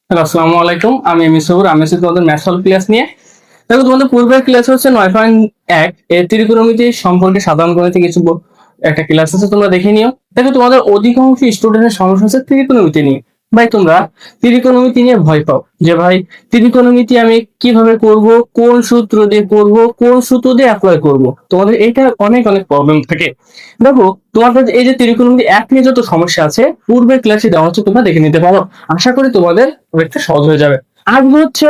Hello, আসসালামু আলাইকুম। আমি মিসুর। আমি আছি তোমাদের ম্যাথ সলভ ক্লাস নিয়ে। দেখো, তোমাদের পূর্বের ক্লাস হচ্ছে 9.1 এর ত্রিকোণমিতি সম্পর্কে সাধারণ গণিতে কিছু একটা ক্লাস আছে, তোমরা দেখে নিও। দেখো, তোমাদের অধিকাংশ স্টুডেন্টের সমস্যা হচ্ছে ত্রিকোণমিতি নিয়ে। ভাই, তোমরা ত্রিকোণমিতি নিয়ে ভয় পাও যে ভাই ত্রিকোণমিতি আমি কিভাবে করব, কোন সূত্র দিয়ে করব, কোন সূত্র দিয়ে অ্যাপ্লাই করব। তোমাদের এটা অনেক অনেক প্রবলেম থাকে। দেখো, তোমাদের এই যে ত্রিকোণমিতি এক নিয়ে যত সমস্যা আছে পূর্বের ক্লাসে দেওয়া হচ্ছে, তোমরা দেখে নিতে পারো। আশা করি তোমাদের অনেকটা সহজ হয়ে যাবে। আজকে হচ্ছে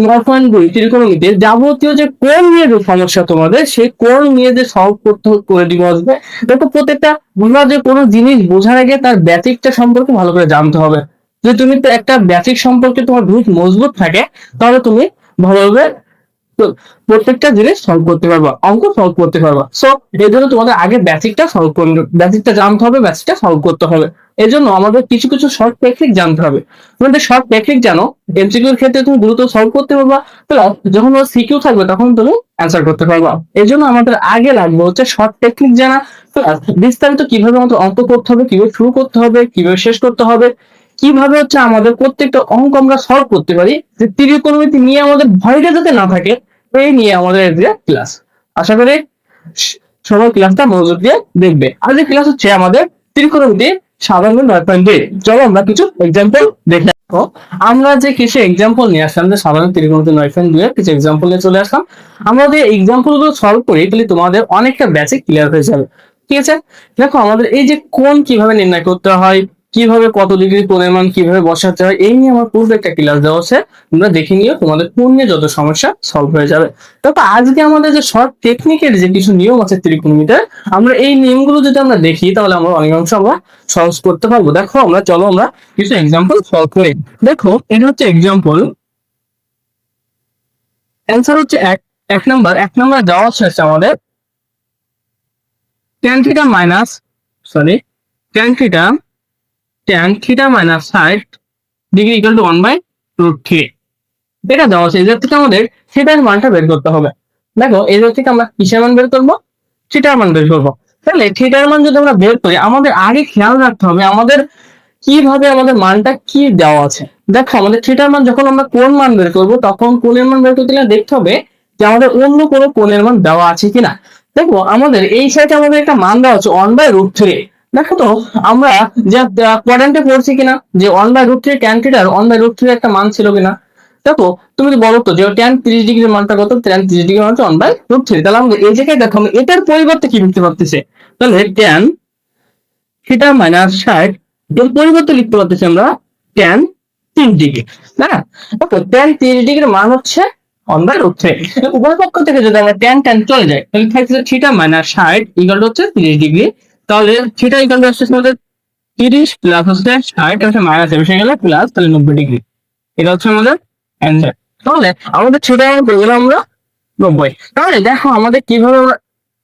9.2 ত্রিকোণমিতিতে যাবতীয় যে কোণ নিয়ে যে সমস্যা তোমাদের, সেই কোণ নিয়ে যে সলভ করতে করে দিব আজকে। দেখো, প্রত্যেকটা তোমরা যে কোনো জিনিস বোঝার আগে তার বেসিকটা সম্পর্কে ভালো করে জানতে হবে। যদি তুমি তো একটা বেসিক সম্পর্কে তোমার ভিত মজবুত থাকে, তাহলে তুমি ভালোভাবে তো প্রত্যেকটা জিনিস সলভ করতে পারবা, অঙ্ক সলভ করতে পারবা। সো এই জন্য তোমাদের আগে বেসিকটা সলভ করতে, বেসিকটা জানতে হবে, বেসিকটা সলভ করতে হবে। এই জন্য আমাদের কিছু কিছু শর্ট টেকনিক জানতে হবে। তোমাদের শর্ট টেকনিক জানো, এমসিকিউর ক্ষেত্রে তুমি দ্রুত সলভ করতে পারবা, প্লাস যখন সিকিউ থাকবে তখন তুমি অ্যান্সার করতে পারবা। এই জন্য আমাদের আগে লাগবে হচ্ছে শর্ট টেকনিক জানা, প্লাস বিস্তারিত কিভাবে আমাদের অঙ্ক করতে হবে, কিভাবে শুরু করতে হবে, কিভাবে শেষ করতে হবে, কিভাবে হচ্ছে আমাদের প্রত্যেকটা অঙ্ক আমরা সলভ করতে পারি, যে ত্রিকোণমিতি নিয়ে আমাদের ভয়টা যাতে না থাকে, এই নিয়ে আমাদের আজকে ক্লাস। আশা করি সবাই ক্লাসটা মনোযোগ দিয়ে দেখবে। আজকে ক্লাস হচ্ছে আমাদের ত্রিকোণমিতি সাধারণ 9.2। চলো আমরা কিছু এক্সাম্পল দেখে আসবো। আমরা যে কিছু এক্সাম্পল নিয়ে আসলাম, যে সাধারণ ত্রিকোণমিতি 9.2 এর কিছু এক্সাম্পল নিয়ে চলে আসলাম। আমরা যদি এক্সাম্পল গুলো সলভ করি তাহলে তোমাদের অনেকটা বেসিক ক্লিয়ার হয়ে যাবে। ঠিক আছে, দেখো আমাদের এই যে কোণ কিভাবে নির্ণয় করতে হয়, কিভাবে কত ডিগ্রি কোণের মান কিভাবে বসাতে হয়, এই নিয়ে আমার পুরো একটা ক্লাস দেওয়া আছে। তোমরা দেখে নিও, তোমাদের কোণ নিয়ে যত সমস্যা সলভ হয়ে যাবে। তবে আজকে আমাদের যে শর্ট টেকনিকের যে কিছু নিয়ম আছে ত্রিকোণমিতির, আমরা এই নিয়মগুলো যদি আমরা দেখি তাহলে আমরা অনেকাংশ আমরা সহজ করতে পারবো। দেখো, চলো আমরা কিছু এক্সাম্পল সলভ করি। দেখো, এটা হচ্ছে এক্সাম্পল। অ্যান্সার হচ্ছে এক এক নাম্বার দেওয়া হচ্ছে আমাদের tan theta minus, sorry, tan theta minus 60 degree equal to 1/√3। এটা দেওয়া আছে। এদের থেকে আমাদের থিটার মানটা বের করতে হবে। দেখো, এদের থেকে আমরা কিসের মান বের করবো? থিটার মান বের করবো। তাহলে থিটার মান যদি আমরা বের করি, আমাদের আগে খেয়াল রাখতে হবে আমাদের কিভাবে আমাদের মানটা কি দেওয়া আছে। দেখো, আমাদের থিটার মান যখন আমরা কোন মান বের করবো, তখন কোণের মান বের করতে গেলে দেখতে হবে যে আমাদের অন্য কোনো কোণের মান দেওয়া আছে কিনা। দেখো, আমাদের এই সাইডে আমাদের একটা মান দেওয়া আছে 1/√3। দেখো তো, আমরা যে কোয়াড্রেন্টে পড়ছি কিনা, যে 1/√3 ট্যান থিটার 1/√3 একটা মান ছিল কিনা। দেখো, তুমি যদি বলো তো যে ট্যান 30 ডিগ্রির মানটা কত, ট্যান 30 ডিগ্রি মান হচ্ছে 1/√3। তাহলে আমাদের এই জায়গায় দেখো আমি এটার পরিবর্তে কি লিখতে পারতেছে, তাহলে ট্যান থিটা মাইনাস 60 এর পরিবর্তে লিখতে পারতেছি আমরা ট্যান 30 ডিগ্রি। না, দেখো ট্যান 30 ডিগ্রির মান হচ্ছে 1/√3। উভয় পক্ষ থেকে যদি আমরা ট্যান ট্যান চলে যায়, তাহলে থাকছে থিটা মাইনাস 60 ইকুয়াল টু হচ্ছে 30 ডিগ্রি। তাহলে থিটা ইকুয়াল টু আসছে আমাদের 30 প্লাস হচ্ছে 60 হচ্ছে মাইনাস এসে গেলে প্লাস, তাহলে 90 ডিগ্রি। এটা হচ্ছে আমাদের অ্যান্সার। তাহলে আমাদের থিটা পেয়ে গেলাম আমরা 90। তাহলে দেখো আমাদের কিভাবে আমরা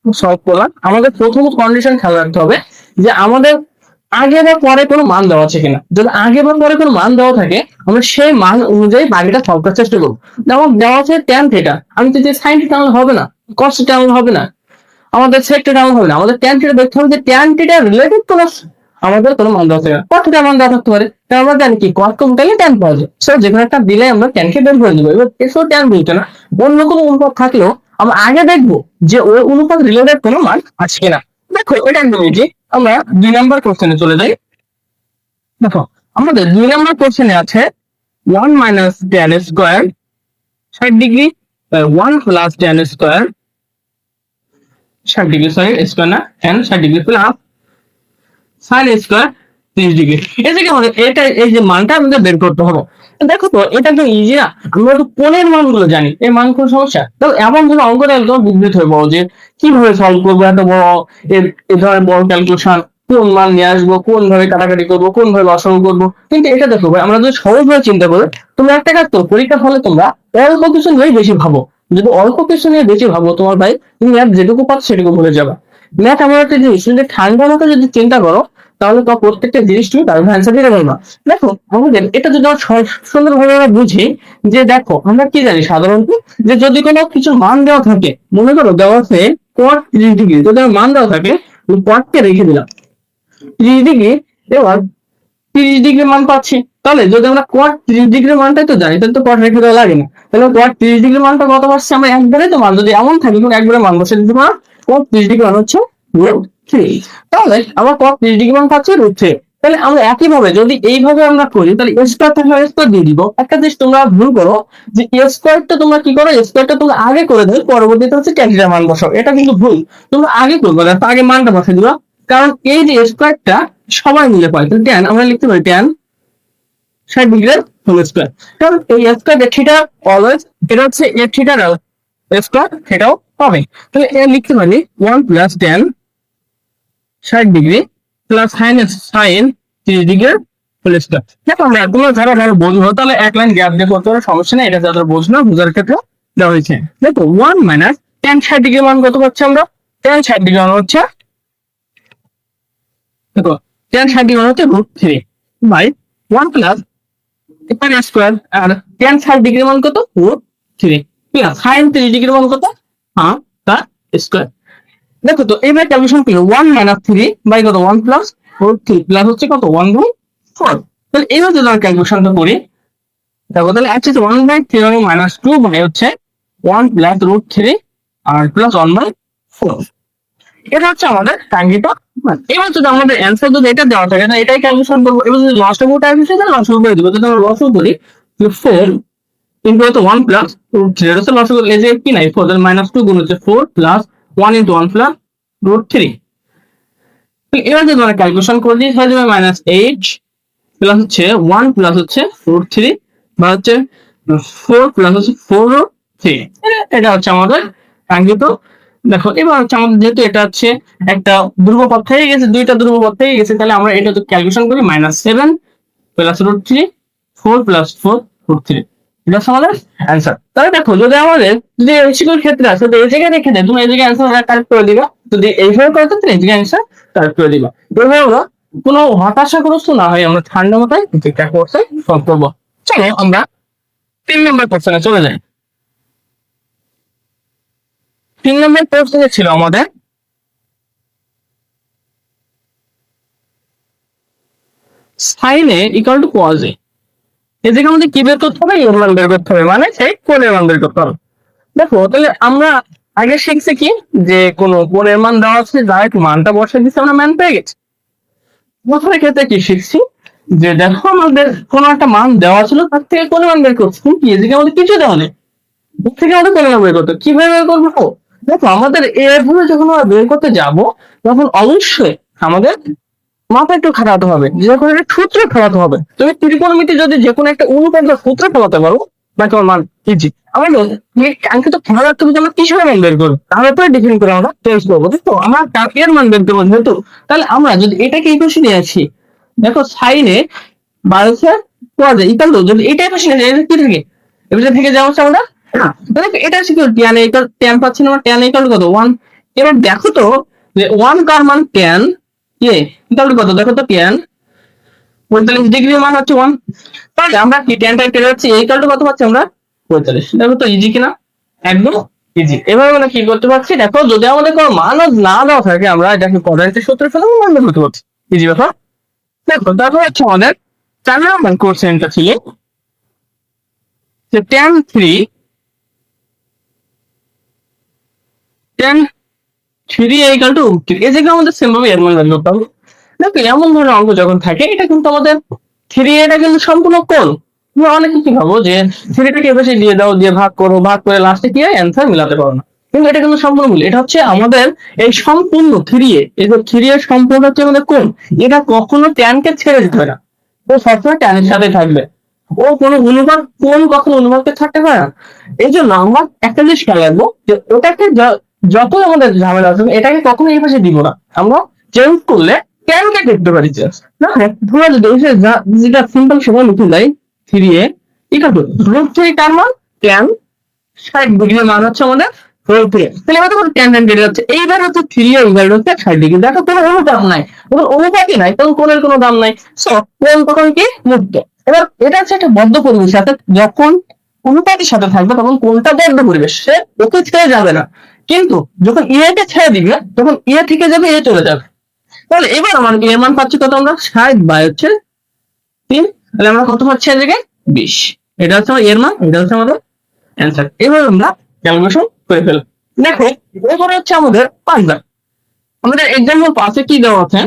সলভ করলাম। আমাদের প্রথম কন্ডিশন খেয়াল রাখতে হবে যে আমাদের আগে বা পরে কোনো মান দেওয়া আছে কিনা। যদি আগে বা পরে কোনো মান দেওয়া থাকে, আমরা সেই মান অনুযায়ী বাকিটা সলভ করার চেষ্টা করবো। যেমন দেওয়া আছে ট্যান থিটা, আমি যদি সাইন থিটা হবে না, কস থিটা হবে না, আমাদের সেক থিটা হবে না, আমাদের ট্যান থিটা দেখতে হবে যে ট্যান থিটা রিলেটেড কোনো আমাদের কোনো মান দেওয়া থাকে না। কত থিটা মান দেওয়া থাকতে পারে, তাহলে আমরা জানি কি কস কমটালে ট্যান পাওয়া যায়। সো যেকোনো একটা দিলে আমরা ট্যানকে বের করে দেবো। এবার এসব ট্যান বলতে না, অন্য কোনো অনুপাত থাকলেও আমরা আগে দেখবো যে ওই অনুপাত রিলেটেড কোনো মান আছে কিনা। দেখো, এটা বুঝি। আমরা 2 নম্বর কোশ্চেনে চলে যাই। দেখো, আমাদের 2 নম্বর কোশ্চেনে আছে 1 minus tan square 60 degree, 1 plus tan square 60 degree, sorry square না, tan 60 degree plus sine square 30 degree. এই যে আমাদের এটা এই যে মানটা আমাদের বের করতে হবে। দেখো তো, এটা তো ইজি না, আমরা তো কোণের মানগুলো জানি, এই মান কোন সমস্যা। তো এমন ধরো অঙ্কটা একদম বিদ্যুৎ হয়ে পড়ো যে কিভাবে সলভ করবো এত বড় এ ধরনের বড় ক্যালকুলেশন, কোন মান নিয়ে আসবো, কোন ভাবে কাটাকাটি করবো, কোন ভাবে লসাগু করবো। কিন্তু এটা দেখো ভাই, আমরা যদি সহজভাবে চিন্তা করি, তোমরা একটা কাজ করো, পরীক্ষার হলে তোমরা অল্প কিছু নিয়ে বেশি ভাবো। যদি অল্প কিছু নিয়ে বেশি ভাবো, তোমার ভাই তুমি আর যেটুকু পাচ্ছ সেটুকু ভুলে যাবে। ম্যাথ এমন একটা জিনিস, যদি ঠান্ডা মাথায় যদি চিন্তা করো, তাহলে তো প্রত্যেকটা জিনিস তুমি তার অ্যান্সার দিতে পারবা। দেখো, আমাদের এটা যদি আমরা সুন্দরভাবে আমরা বুঝি, যে দেখো আমরা কি জানি সাধারণত, যে যদি কোনো কিছু মান দেওয়া থাকে, মনে করো দেওয়া আছে cot 30 ডিগ্রি, যদি আমার মান দেওয়া থাকে cot কে রেখে দিলাম 30 ডিগ্রি, এবার 30 ডিগ্রি মান পাচ্ছি। তাহলে যদি আমরা cot 30 ডিগ্রি মানটাই তো জানি, তাহলে তো cot রেখে দেওয়া লাগে না। তাহলে cot 30 ডিগ্রি মানটা কত পাচ্ছি আমরা, একবারে তো মান যদি এমন থাকে তখন একবারে মান বসে দিতে পারো। cot 30 ডিগ্রি মান হচ্ছে √3। তাহলে আমরা cot 30 ডিগ্রি মান পাচ্ছি √3। তাহলে আমরা একইভাবে যদি এইভাবে আমরা করি, তাহলে স্কোয়ার থাকলে স্কোয়ার দিয়ে দিব। একটা জিনিস তোমরা ভুল করো যে স্কোয়ারটা তোমরা কি করো, স্কোয়ারটা তোমরা আগে করে দাও, পরবর্তীতে হচ্ছে ট্যানটা মান বসাও, এটা কিন্তু ভুল। তোমরা আগে করবে না, আগে মানটা বসে দিবা। কারণ এই যে স্কোয়ারটা সবাই মিলে পায়, তাহলে ট্যান আমরা লিখতে পারি ট্যান 60 ডিগ্রি হোল স্কোয়ার। কারণ এই স্কোয়ার থিটা অলওয়েজ, এটা হচ্ছে এ থিটার স্কোয়ার, সেটাও পাবে। তাহলে এ লিখতে পারি 1 plus tan 60 degree plus sine 30 degree whole square. দেখো আমরা তোমরা যারা ভালো বোঝো তাহলে এক লাইন গ্যাপ দিয়ে করতে পারো, সমস্যা নেই। এটা যাদের বোঝো না, বোঝার ক্ষেত্রে দেওয়া হয়েছে। দেখো 1 মাইনাস ট্যান 60 ডিগ্রি মান কত পাচ্ছি আমরা, ট্যান 60 ডিগ্রি মান হচ্ছে, দেখো ট্যান 60 ডিগ্রি মান হচ্ছে √3 বাই 1 প্লাস এখানে স্কোয়ার, আর ট্যান 60 ডিগ্রি মান কত √3 প্লাস সাইন 30 ডিগ্রি মান কত তার স্কোয়ার। দেখো তো এবার ক্যালকুলেশন করলে 1 মাইনাস 3 বাই কত 1 প্লাস √3 প্লাস হচ্ছে কত 1/4। তাহলে এইবার যদি আমরা ক্যালকুলেশনটা করি, দেখো তাহলে আছে 1/3 মাইনাস 2 বাই হচ্ছে 1 প্লাস √3 আর প্লাস 1/4। এটা হচ্ছে আমাদের কাঙ্ক্ষিত মান। এবার যদি আমাদের অ্যান্সার যদি এটা দেওয়া থাকে না, এটাই ক্যালকুলেশন করবো। এবার যদি লসটা আসে তাহলে লসটা করে দেবো। যদি আমরা লসও করি 4 ইন্টু হচ্ছে 1 প্লাস √3, এটা হচ্ছে লসও করলে যে কি নাই 4, তাহলে -2 গুণ হচ্ছে 4 প্লাস 1 ইন্টু 1 প্লাস √3। এবার যদি আমরা ক্যালকুলেশন করে দিই হয়ে যাবে -8 প্লাস হচ্ছে 1 প্লাস হচ্ছে √3 বা হচ্ছে 4 প্লাস হচ্ছে 4/3। এটা হচ্ছে আমাদের কাঙ্ক্ষিত। দেখো এবার হচ্ছে আমাদের যেহেতু এটা হচ্ছে একটা ধ্রুবপদ থেকে গেছে, দুইটা ধ্রুবপদ থেকে গেছে, তাহলে আমরা এটা তো ক্যালকুলেশন করি -7 প্লাস √3 4 প্লাস 4/3। এটা হচ্ছে আমাদের অ্যান্সার। তাহলে দেখো যদি আমাদের যদি রেসিপির ক্ষেত্রে আছে তো এই জায়গায় রেখে দেয়, তুমি এই জায়গায় অ্যান্সার কারেক্ট করে দিবা। যদি এইভাবে করতে তাহলে এই জায়গায় অ্যান্সার কারেক্ট করে দিবা। এইভাবে আমরা কোনো হতাশাগ্রস্ত না হয় আমরা ঠান্ডা মাথায় একটা কোর্সে সলভ করবো। চলো আমরা 3 নম্বর কোশ্চেনে চলে যাই। 3 নম্বর কোশ্চেনে ছিল আমাদের sine A equal to cos A. এই জায়গায় আমাদের কি বের করতে হবে, এর মান বের করতে হবে, মানে সেই কোণের মান বের করতে হবে। দেখো তাহলে আমরা আগে শিখছি কি যে কোন কোণের মান দেওয়া আছে, ডাইরেক্ট মানটা বসে দিচ্ছে, আমরা মান পেয়ে গেছি। প্রথমের ক্ষেত্রে কি শিখছি যে দেখো আমাদের কোন একটা মান দেওয়া ছিল, তার থেকে কোন মান বের করছি, কিন্তু এদিকে আমাদের কিছু দেওয়া নেই, এর থেকে আমাদের কোন মান বের করতে, কিভাবে বের করবো? দেখো আমাদের এভাবে যখন আমরা বের করতে যাব তখন অবশ্যই আমাদের মাথা একটু খাটাতে হবে, যে কোনো একটা সূত্র খাটাতে হবে। তুমি ত্রিকোণমিতি যদি যে কোনো একটা অনুপাতের সূত্র খাটাতে পারো বা তোমার মান ইজি। আমাদের কাঙ্ক্ষিত খেলা রাখতে হবে যে আমরা কিসের মান বের করবো, তার উপরে ডিপেন্ড করে আমরা টেস্ট করবো। দেখো আমরা এর মান বের করবো যেহেতু, তাহলে আমরা যদি এটাকে এই পাশে নিয়ে আসি, দেখো সাইনে বাড়ছে পড়ে ইকাল, যদি এটাই পাশে নিয়ে আসি কি থাকে এটা থেকে যাওয়া হচ্ছে আমরা এটা হচ্ছে কি ট্যান ইকাল, ট্যান পাচ্ছি না আমরা, ট্যান ইকাল কত 1। এবার দেখো তো যে 1 কার মান ট্যান এ ইকাল কত, দেখো তো ট্যান 45 ডিগ্রি মান হচ্ছে 1। তাহলে আমরা কি ট্যানটা পেয়ে যাচ্ছি, এই কালটা কত পাচ্ছি আমরা 45। দেখো তো ইজি কিনা, একদম ইজি। এবার আমরা কি করতে পারছি, দেখো যদি আমাদের কোনো মান না দেওয়া থাকে আমরা এটাকে কোয়াড্রেন্টের সূত্রে ফেলে মান বের করতে পারছি, ইজি ব্যাপার। দেখো তারপর হচ্ছে আমাদের 4 নম্বর কোশ্চেনটা ছিল যে tan 3 ইকুয়াল টু এই জায়গায় আমাদের সেম ভাবে এর মান বের করতে হবে। দেখো এমন ধরনের অঙ্ক যখন থাকে, এটা কিন্তু আমাদের 3 এটা কিন্তু সম্পূর্ণ কোণ। তুমি অনেকে কি ভাবো যে 3টাকে এভাবে দিয়ে দাও, দিয়ে ভাগ করো, ভাগ করে লাস্টে কি হয় অ্যান্সার মিলাতে পারো না, কিন্তু এটা কিন্তু সম্পূর্ণ ভুল। এটা হচ্ছে আমাদের এই সম্পূর্ণ 3 এই যে 3 এর সম্পূর্ণ হচ্ছে আমাদের কোণ, এটা কখনো ট্যানকে ছেড়ে দিতে হয় না, ও সবসময় ট্যানের সাথে থাকবে। ও কোনো অনুপাত কোণ কখনো অনুপাতকে থাকতে পারে না। এই জন্য আমরা একটা জিনিস খেয়াল রাখবো যে ওটাকে যত আমাদের ঝামেলা আছে এটাকে কখনো এই পাশে দিব না, আমরা চেঞ্জ করলে ট্যানকে দেখতে পারি জাস্ট না। ধরো যদি যেটা সিম্পল সময় লিখে দেয় 3a ইকুয়াল টু √3 কার মান ট্যান 60 ডিগ্রি মান হচ্ছে আমাদের √3। তাহলে এবার তো ট্যান ট্যান কেটে যাচ্ছে, এইবার হচ্ছে 3a ইকুয়াল হচ্ছে 60 ডিগ্রি। দেখো কোনো অনুপাত নাই, তখন অনুপাতই নাই, তখন কোণের কোনো দাম নাই, সো কোণ তখন কি মুক্ত। এবার এটা হচ্ছে একটা বদ্ধ পরিবেশ, সাথে যখন অনুপাতের সাথে থাকবে তখন কোনটা বদ্ধ পরিবেশ, সে ওকে ছেড়ে যাবে না, কিন্তু যখন কে ছেড়ে দিবে তখন থেকে যাবে চলে যাবে। তাহলে এবার আমার এর মান পাচ্ছি কত আমরা 60 বাই হচ্ছে 3, তাহলে আমরা কত পাচ্ছি এদিকে 20। এটা হচ্ছে আমার এর মান, এটা হচ্ছে আমাদের অ্যান্সার। এভাবে আমরা ক্যালকুলেশন করে ফেলব। দেখো এরপরে হচ্ছে আমাদের 5 দাগ। আমাদের এক্সাম্পল 5 কি দেওয়া আছে?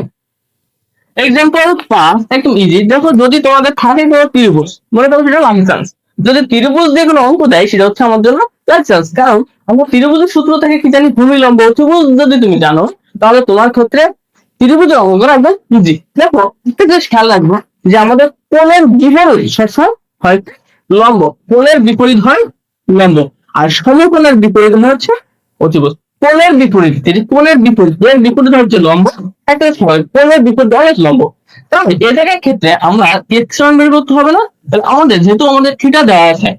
এক্সাম্পল 5 একদম ইজি। দেখো যদি তোমাদের থাকে কোনো ত্রিভুজ, মনে করো সেটা লাইন চান্স, যদি ত্রিভুজ দিয়ে কোনো অঙ্ক দেয় সেটা হচ্ছে আমার জন্য লাইন চান্স। কারণ আমরা ত্রিভুজের সূত্র থেকে কি জানি, ভূমি লম্ব ত্রিভুজ যদি তুমি জানো তাহলে তোমার ক্ষেত্রে ত্রিভুজের অঙ্ক করা একদম ইজি। দেখো একটা জিনিস খেয়াল রাখবো যে আমাদের কোণের বিপরীত সবসময় হয় লম্ব, কোণের বিপরীত হয় লম্ব, আর সমকোণের বিপরীত হচ্ছে অতিভুজ। কোণের বিপরীত, কোণের বিপরীত, এর বিপরীত হচ্ছে লম্ব, একটা সময় কোণের বিপরীত অনেক লম্ব। তাহলে এদের ক্ষেত্রে আমরা এক্স মান বের করতে হবে না? তাহলে আমাদের যেহেতু আমাদের থিটা দেওয়া আছে,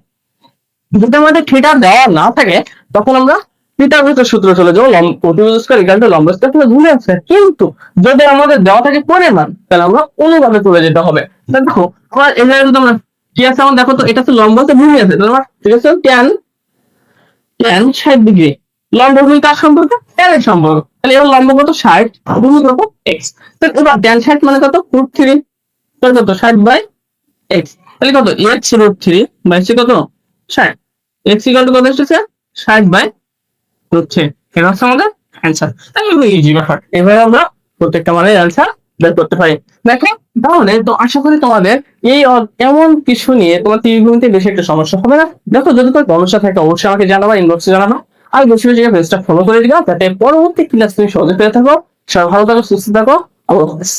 যদি আমাদের থিটা দেওয়া না থাকে তখন আমরা থিটার ভিতর সূত্র চলে যাবো, অতিভুজ স্কয়ার ইকুয়াল টু লম্ব স্কয়ার, তাহলে ভুলে আছে। কিন্তু যদি আমাদের দেওয়া থাকে কোণের মান, তাহলে আমরা অনুপাতে চলে যেতে হবে। দেখো আমার এখানে যদি আমরা কি আছে, আমার দেখো তো এটা তো লম্ব আছে, ভূমি আছে, তাহলে আমার ঠিক আছে tan tan 60 ডিগ্রি। লম্ব ভূমি কার সম্পর্ক? tan এর সম্পর্ক। তাহলে এর লম্ব কত? 60, ভূমি কত? x। তাহলে এবার tan 60 মানে কত? √3। তাহলে কত? 60/x। তাহলে কত? x √3 বাই c কত? 60। x ইকুয়াল টু কত এসেছে? 60/√3। এটা হচ্ছে আমাদের অ্যান্সার। তাহলে ইজি ব্যাপার, এভাবে আমরা প্রত্যেকটা মানের অ্যান্সার বের করতে পারি। দেখো তাহলে তো আশা করি তোমাদের এই এমন কিছু নিয়ে তোমার ত্রিকোণমিতিতে বেশি একটা সমস্যা হবে না। দেখো যদি কোনো সমস্যা থাকে অবশ্যই আমাকে জানাবা, ইনবক্সে জানাবা। আর বেশি বেশি পেজটা ফলো করে দিবা যাতে পরবর্তী ক্লাস তুমি সহজে পেয়ে থাকো। সবাই ভালো থাকো, সুস্থ থাকো, আল্লাহ হাফেজ।